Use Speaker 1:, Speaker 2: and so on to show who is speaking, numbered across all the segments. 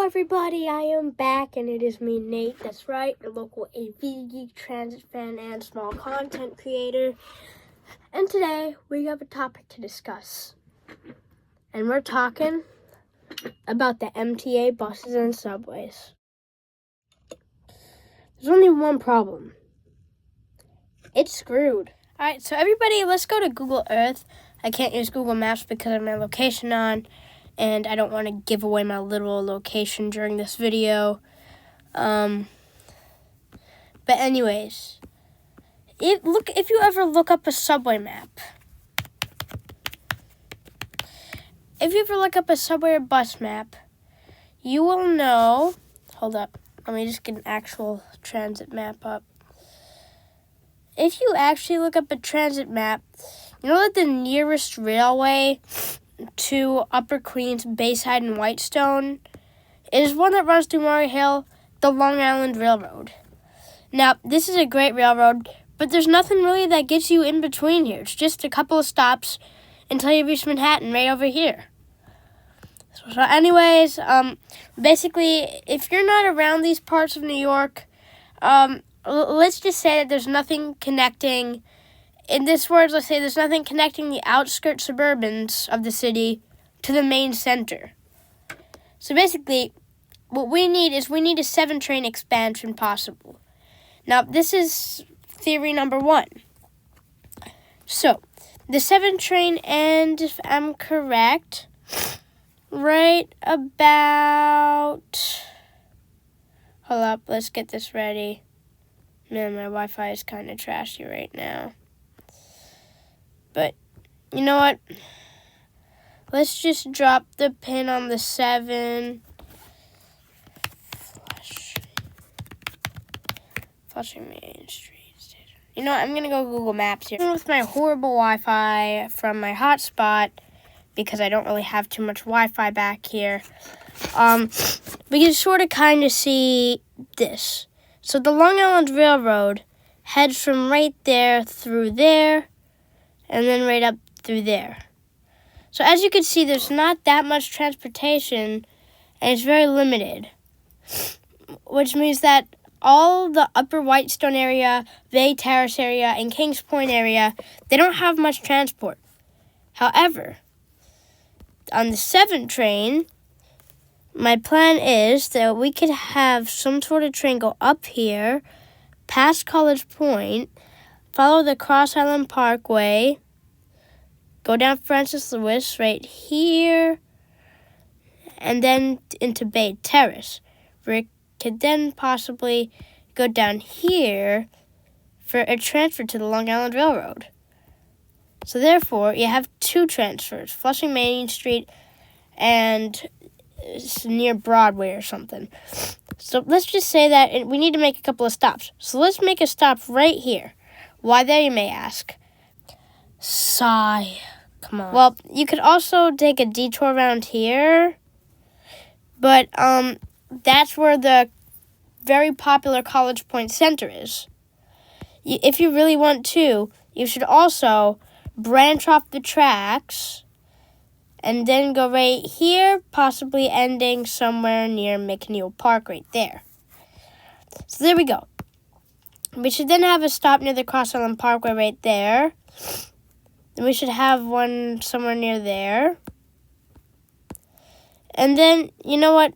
Speaker 1: everybody, I am back, and it is me, Nate. That's right, your local AV geek, transit fan, and small content creator. And today, we have a topic to discuss. And we're talking about the MTA buses and subways. There's only one problem. It's screwed. Alright, so everybody, let's go to Google Earth. I can't use Google Maps because of my location on, and I don't want to give away my literal location during this video. But anyways, if you ever look up a subway map, if you ever look up a subway or bus map, you will know, hold up, let me just get an actual transit map up. If you actually look up a transit map, you know that the nearest railway to Upper Queens, Bayside, and Whitestone is one that runs through Murray Hill, the Long Island Railroad. Now, this is a great railroad, but there's nothing really that gets you in between here. It's just a couple of stops until you reach Manhattan right over here. So anyways, basically, if you're not around these parts of New York, let's just say that there's nothing connecting. In this words, let's say there's nothing connecting the outskirts suburbans of the city to the main center. So basically, what we need is a 7-train expansion possible. Now, this is theory number 1. So, the 7-train, and if I'm correct, right about... Hold up, let's get this ready. Man, my Wi-Fi is kind of trashy right now. But, you know what? Let's just drop the pin on the 7. Flushing Main Street. You know what? I'm going to go Google Maps here. With my horrible Wi-Fi from my hotspot, because I don't really have too much Wi-Fi back here, we can sort of kind of see this. So the Long Island Railroad heads from right there through there, and then right up through there. So as you can see, there's not that much transportation, and it's very limited, which means that all the Upper Whitestone area, Bay Terrace area, and Kings Point area, they don't have much transport. However, on the 7 train, my plan is that we could have some sort of train go up here, past College Point, follow the Cross Island Parkway, go down Francis Lewis right here, and then into Bay Terrace, where it could then possibly go down here for a transfer to the Long Island Railroad. So therefore, you have 2 transfers, Flushing Main Street and near Broadway or something. So let's just say that we need to make a couple of stops. So let's make a stop right here. Why there, you may ask? Sigh. Come on. Well, you could also take a detour around here, but that's where the very popular College Point Center is. If you really want to, you should also branch off the tracks and then go right here, possibly ending somewhere near McNeil Park right there. So there we go. We should then have a stop near the Cross Island Parkway right there. Then we should have one somewhere near there. And then, you know what?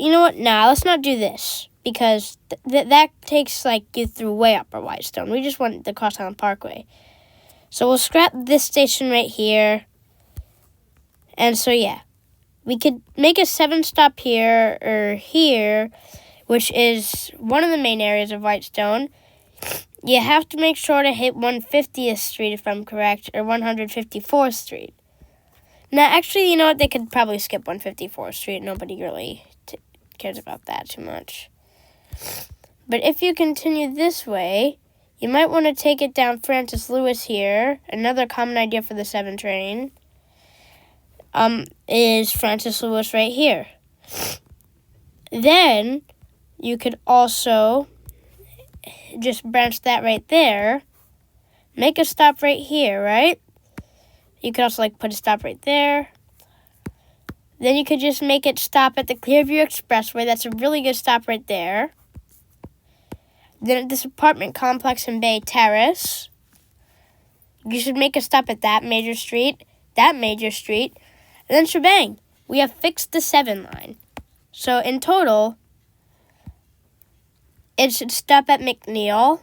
Speaker 1: Nah, let's not do this, because that takes you through way Upper Whitestone. We just want the Cross Island Parkway. So we'll scrap this station right here. And so, yeah, we could make a 7-stop here, or here, which is one of the main areas of Whitestone. You have to make sure to hit 150th Street, if I'm correct, or 154th Street. Now, actually, you know what? They could probably skip 154th Street. Nobody really cares about that too much. But if you continue this way, you might want to take it down Francis Lewis here. Another common idea for the 7 train is Francis Lewis right here. Then you could also just branch that right there, make a stop right here, right? You could also put a stop right there. Then you could just make it stop at the Clearview Expressway. That's a really good stop right there. Then at this apartment complex in Bay Terrace, you should make a stop at that major street, and then shebang. We have fixed the 7 line. So in total, it should stop at McNeil.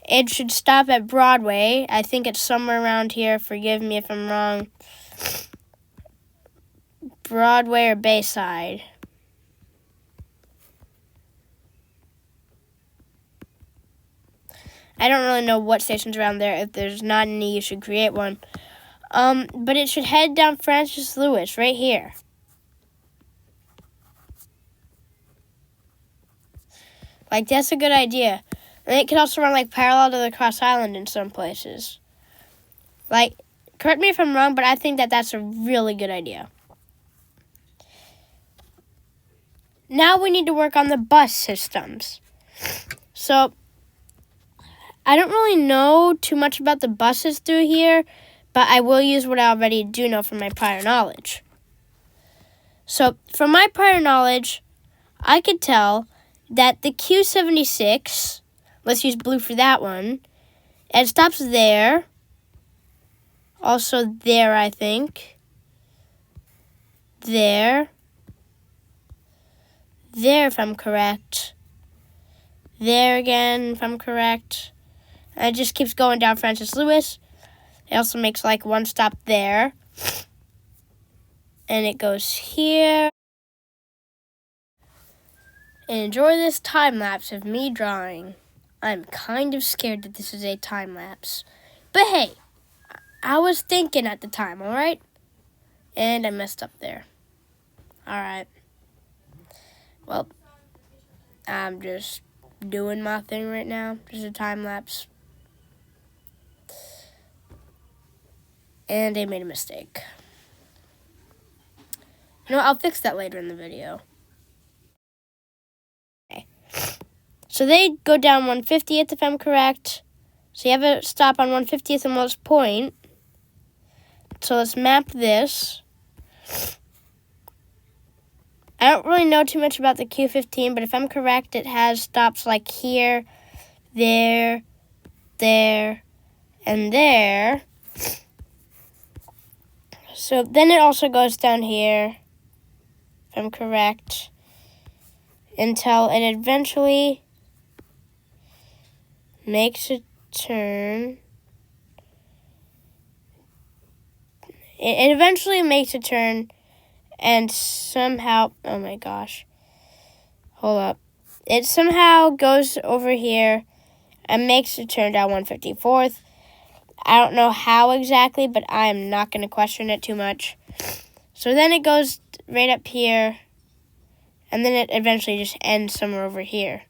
Speaker 1: It should stop at Broadway. I think it's somewhere around here. Forgive me if I'm wrong. Broadway or Bayside. I don't really know what station's around there. If there's not any, you should create one. But it should head down Francis Lewis right here. Like, that's a good idea. And it could also run, like, parallel to the Cross Island in some places. Like, correct me if I'm wrong, but I think that that's a really good idea. Now we need to work on the bus systems. So, I don't really know too much about the buses through here, but I will use what I already do know from my prior knowledge. So, from my prior knowledge, I could tell that the Q76, let's use blue for that one, it stops there. Also there, I think. There. There, if I'm correct. There again, if I'm correct. And it just keeps going down Francis Lewis. It also makes like one stop there. And it goes here. And enjoy this time lapse of me drawing. I'm kind of scared that this is a time lapse. But hey, I was thinking at the time, alright? And I messed up there. Alright. Well, I'm just doing my thing right now. Just a time lapse. And I made a mistake. You know, I'll fix that later in the video. Okay. So they go down 150th if I'm correct. So you have a stop on 150th and Willis Point. So let's map this. I don't really know too much about the Q15, but if I'm correct, it has stops like here, there, there, and there. So then it also goes down here, if I'm correct, until it eventually makes a turn. It eventually makes a turn and somehow, oh my gosh, hold up. It somehow goes over here and makes a turn down 154th. I don't know how exactly, but I am not going to question it too much. So then it goes right up here, and then it eventually just ends somewhere over here.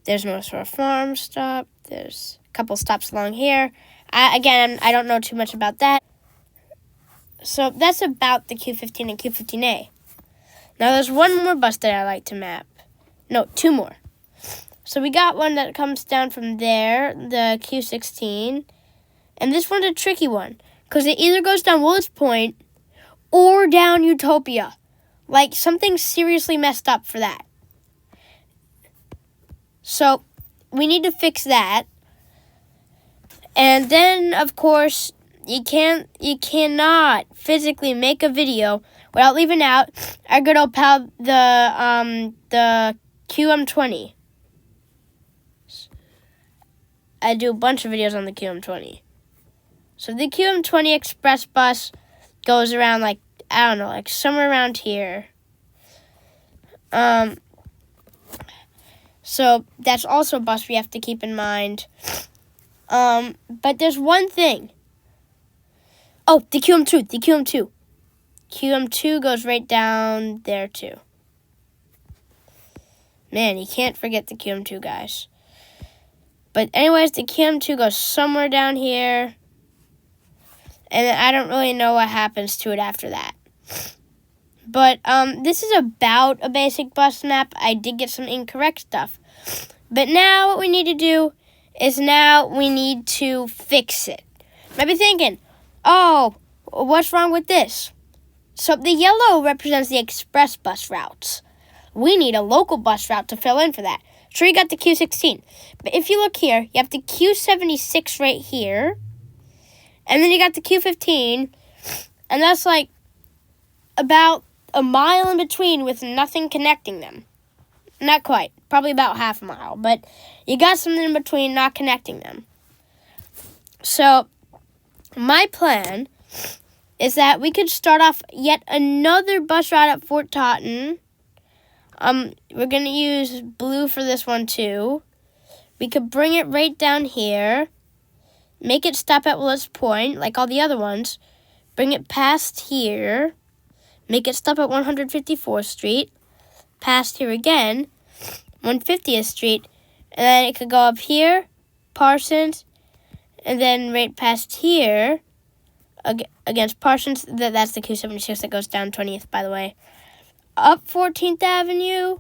Speaker 1: There's Northshore Farm stop. There's a couple stops along here. I don't know too much about that. So that's about the Q15 and Q15A. Now there's one more bus that I like to map. No, 2 more. So we got one that comes down from there, the Q16. And this one's a tricky one, because it either goes down Willis Point or down Utopia. Like, something seriously messed up for that. So, we need to fix that. And then, of course, you cannot physically make a video without leaving out our good old pal, the QM20. I do a bunch of videos on the QM20. So the QM20 express bus goes around, like, I don't know, like somewhere around here. So that's also a bus we have to keep in mind. But there's one thing. Oh, the QM2. QM2 goes right down there too. Man, you can't forget the QM2, guys. But anyways, the QM2 goes somewhere down here. And I don't really know what happens to it after that. But this is about a basic bus map. I did get some incorrect stuff. But now what we need to do is now we need to fix it. You might be thinking, oh, what's wrong with this? So the yellow represents the express bus routes. We need a local bus route to fill in for that. Sure, you got the Q16. But if you look here, you have the Q76 right here. And then you got the Q15. And that's like about a mile in between with nothing connecting them. Not quite. Probably about half a mile. But you got something in between not connecting them. So my plan is that we could start off yet another bus route at Fort Totten. We're going to use blue for this one too. We could bring it right down here. Make it stop at Willits Point, like all the other ones. Bring it past here. Make it stop at 154th Street. Past here again, 150th Street. And then it could go up here, Parsons, and then right past here, against Parsons. That's the Q76 that goes down 20th, by the way. Up 14th Avenue,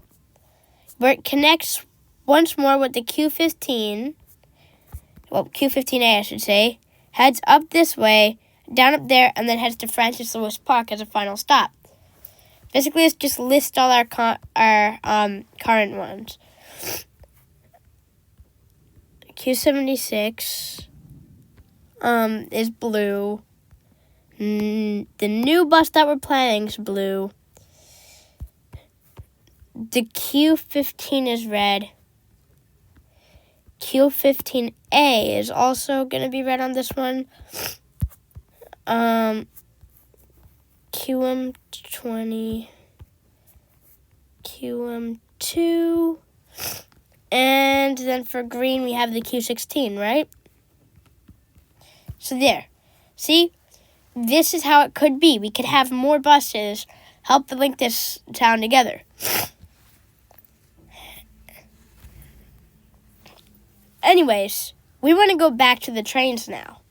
Speaker 1: where it connects once more with the Q15. Well, Q15A, I should say. Heads up this way, down up there, and then heads to Francis Lewis Park as a final stop. Basically, let's just list all our current ones. Q76 is blue. The new bus that we're planning is blue. The Q15 is red. Q15A is also going to be red on this one. QM20, QM2, and then for green we have the Q16, right? So there. See? This is how it could be. We could have more buses help to link this town together. Anyways, we want to go back to the trains now.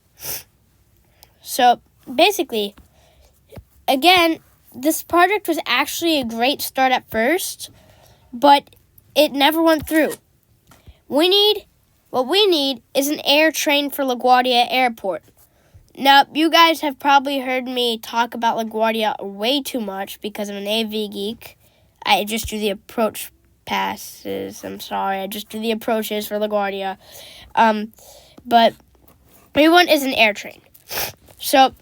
Speaker 1: So, basically, again, this project was actually a great start at first, but it never went through. What we need is an air train for LaGuardia Airport. Now, you guys have probably heard me talk about LaGuardia way too much because I'm an AV geek. I just do the approach passes. I'm sorry, I just do the approaches for LaGuardia. But what we want is an air train. So,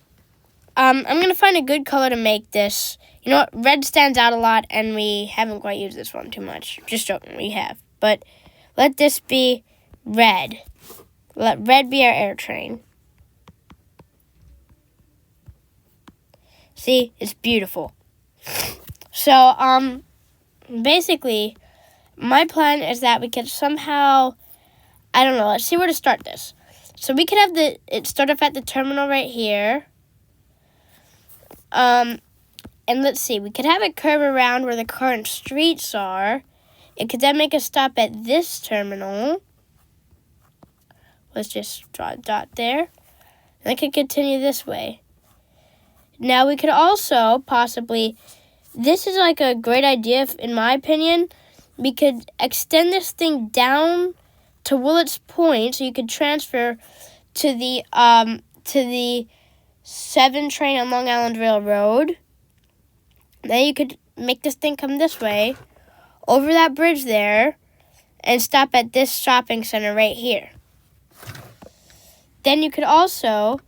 Speaker 1: I'm going to find a good color to make this. You know what? Red stands out a lot, and we haven't quite used this one too much. Just joking, we have. But let this be red. Let red be our air train. See? It's beautiful. So, basically, my plan is that we could somehow, I don't know, let's see where to start this. So we could have it start off at the terminal right here. And let's see, we could have it curve around where the current streets are. It could then make a stop at this terminal. Let's just draw a dot there. And it could continue this way. Now we could also possibly, this is like a great idea in my opinion. We could extend this thing down to Willits Point so you could transfer to the 7 train on Long Island Railroad. Then you could make this thing come this way, over that bridge there, and stop at this shopping center right here. Then you could also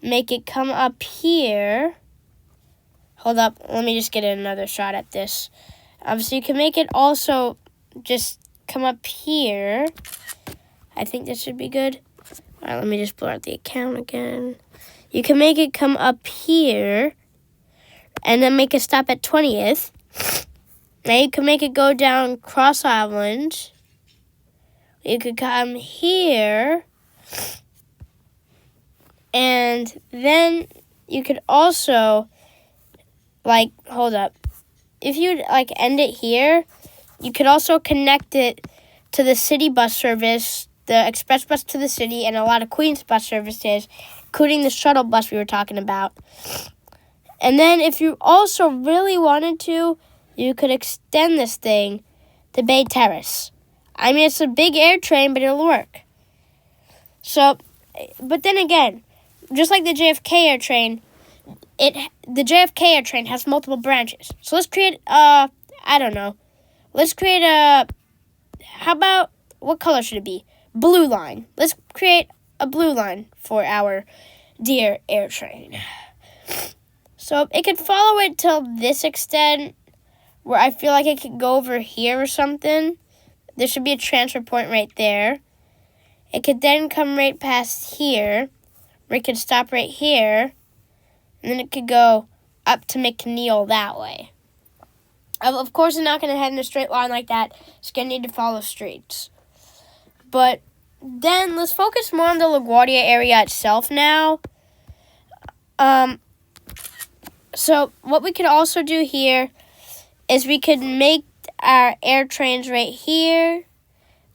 Speaker 1: make it come up here. Hold up, let me just get another shot at this. So you can make it also just come up here. I think this should be good. All right, let me just blur out the account again. You can make it come up here and then make a stop at 20th. Now you can make it go down Cross Island. You could come here. And then you could also, hold up. If you end it here, you could also connect it to the city bus service, the express bus to the city, and a lot of Queens bus services, including the shuttle bus we were talking about. And then if you also really wanted to, you could extend this thing to Bay Terrace. I mean, it's a big air train, but it'll work. So, but then again, just like the JFK air train, the JFK air train has multiple branches. So let's create I don't know. Let's create how about, what color should it be? Blue line. Let's create a blue line for our dear air train. So it could follow it till this extent, where I feel like it could go over here or something. There should be a transfer point right there. It could then come right past here, where it could stop right here, and then it could go up to McNeil that way. Of course, it's not going to head in a straight line like that. It's going to need to follow streets. But then let's focus more on the LaGuardia area itself now. So what we could also do here is we could make our air trains right here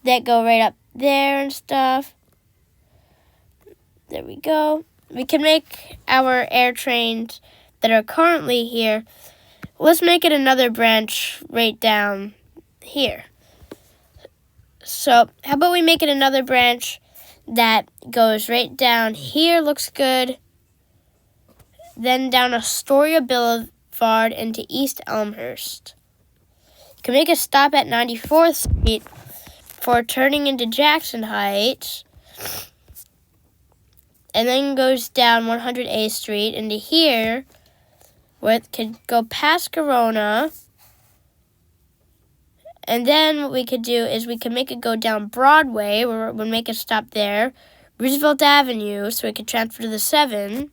Speaker 1: that go right up there and stuff. There we go. We can make our air trains that are currently here. Let's make it another branch right down here. So how about we make it another branch that goes right down here, looks good. Then down Astoria Boulevard into East Elmhurst. You can make a stop at 94th Street for turning into Jackson Heights. And then goes down 100A Street into here, where it could go past Corona. And then what we could do is we could make it go down Broadway, where we'll make a stop there. Roosevelt Avenue, so we could transfer to the 7.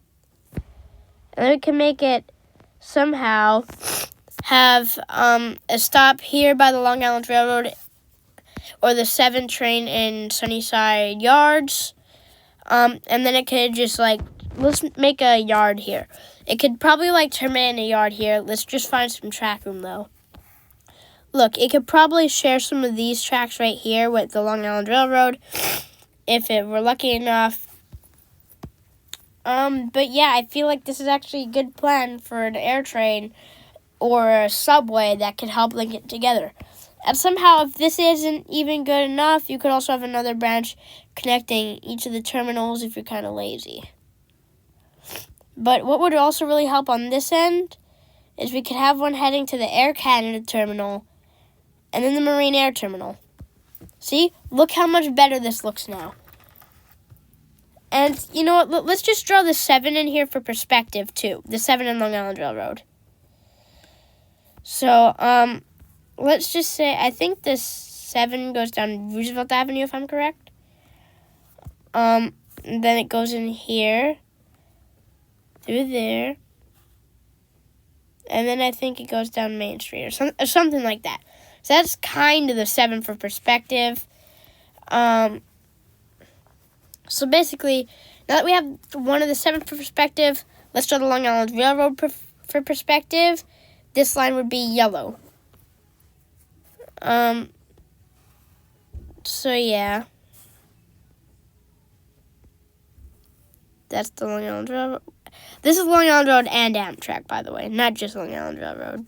Speaker 1: And then we can make it somehow have a stop here by the Long Island Railroad or the 7 train in Sunnyside Yards. And then it could just let's make a yard here. It could probably terminate in a yard here. Let's just find some track room though. Look, it could probably share some of these tracks right here with the Long Island Railroad if it were lucky enough. But yeah, I feel like this is actually a good plan for an air train or a subway that could help link it together. And somehow, if this isn't even good enough, you could also have another branch connecting each of the terminals if you're kind of lazy. But what would also really help on this end is we could have one heading to the Air Canada terminal and then the Marine Air terminal. See? Look how much better this looks now. And you know what? Let's just draw the 7 in here for perspective, too. The 7 in Long Island Railroad. So, let's just say, I think this 7 goes down Roosevelt Avenue, if I'm correct. Then it goes in here, through there, and then I think it goes down Main Street or something like that. So that's kind of the 7 for perspective. So basically, now that we have one of the 7 for perspective, let's draw the Long Island Railroad for perspective. This line would be yellow. So yeah. That's the Long Island Railroad. This is Long Island Road and Amtrak, by the way, not just Long Island Railroad.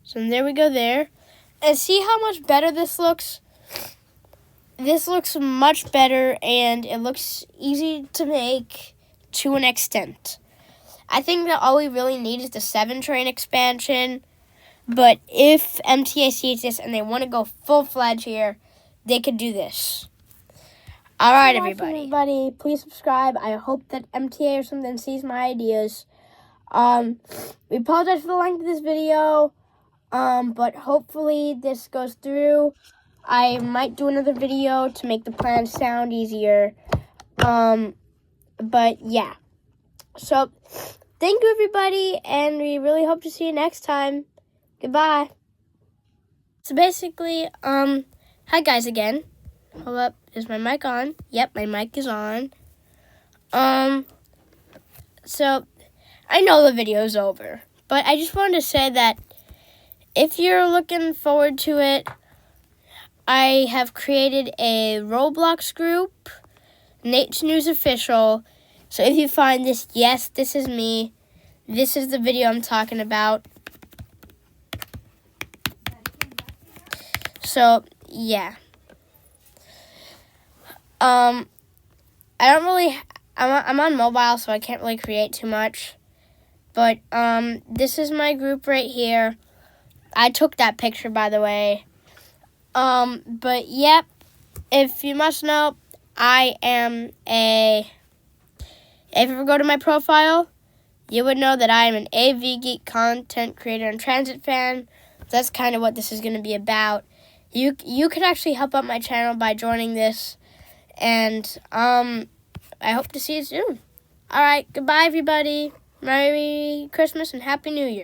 Speaker 1: So there we go there. And see how much better this looks? This looks much better, and it looks easy to make to an extent. I think that all we really need is the 7 train expansion. But if MTA sees this and they want to go full-fledged here, they could do this. All right, everybody. Please subscribe. I hope that MTA or something sees my ideas. We apologize for the length of this video, but hopefully this goes through. I might do another video to make the plan sound easier. But yeah. So, thank you, everybody, and we really hope to see you next time. Goodbye. So basically, hi guys again. Hold up, is my mic on? Yep, my mic is on. So, I know the video's over, but I just wanted to say that if you're looking forward to it, I have created a Roblox group, Nate's News Official. So if you find this, yes, this is me. This is the video I'm talking about. So, yeah. I I'm on mobile, so I can't really create too much. But this is my group right here. I took that picture, by the way. But yep, if you must know, if you ever go to my profile, you would know that I am an AV Geek content creator and transit fan. That's kind of what this is going to be about. You could actually help out my channel by joining this, and I hope to see you soon. All right, goodbye, everybody. Merry Christmas and Happy New Year.